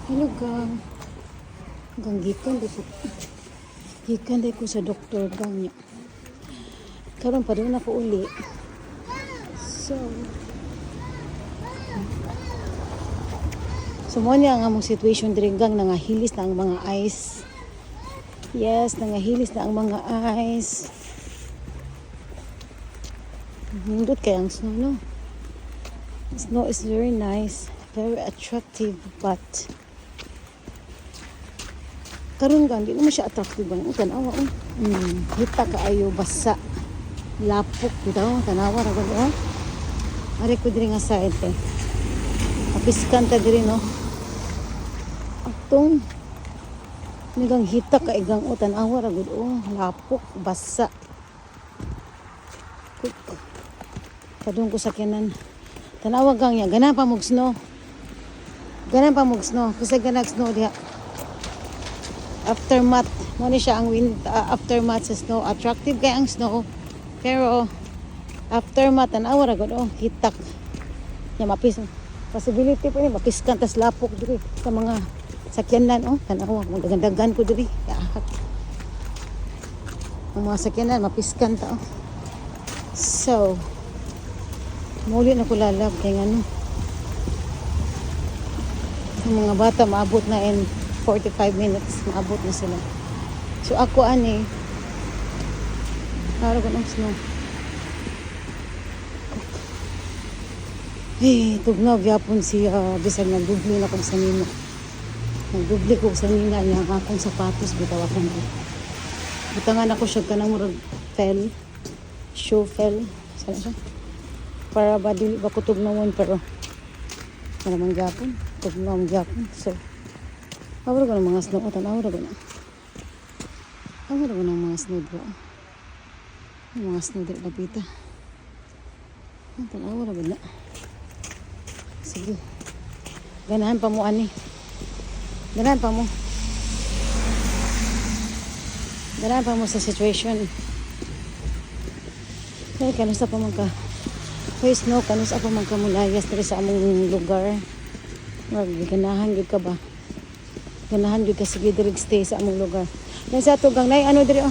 Hello gang. Gang gikan di ko sa doktor gang niya. Karon pa rin ako uli. So mo niya nga mong situation diri gang nangahilis na ang mga eyes. Yes, nangahilis na ang mga eyes. Nindot kaya ang snow, no? Snow is very nice, very attractive, but karon gang di naman siya attractive bang tanawa hita kaayo basa lapok bitaw tanawa ra gud ari ko diri nga side apiskan ta diri no atong nigang hita kaigang tanawa ra gud lapok basa padung ko sakyanan tanawa gang ya ganan pa mog snow kasi ganag snow diha. Aftermath mo ni siya ang aftermath sa snow, attractive kay ang snow pero aftermath tanawa ra gud hitak nya mapis possibility po ni mapiskan tas lapok diri sa mga sakyanan tanawa magdagan ko diri ang mga sakyanan mapiskan ta so muli na ko lalab kay ngano ang mga bata maabot na in 45 minutes maabot na sila. So ako ani para ko ng snow. Tugnaw gyapon siya bisan nagdubli na kog sanina. Nagdubli kog sanina niya ang akong sapatos bitaw akong. Butangan ako siya kanang murag shoe fell. Sana siya. Para ba dili ba ko tugnawon pero naman gyapon, tugnaw gyapon. So awara ko ng mga snow. Awara ko ng mga snow bro. Mga snow dito lapita. Awara ko na. Sige. Ganahan pa mo ani. Ganahan pa mo sa situation. Kaya kanusa pa magka. Kaya snow, kanusa pa magkamulayas dito sa among lugar. Ganahan gid ka ba? Ganahan jud ka sige diri stay sa among lugar. Yan sa tugang nay ano diri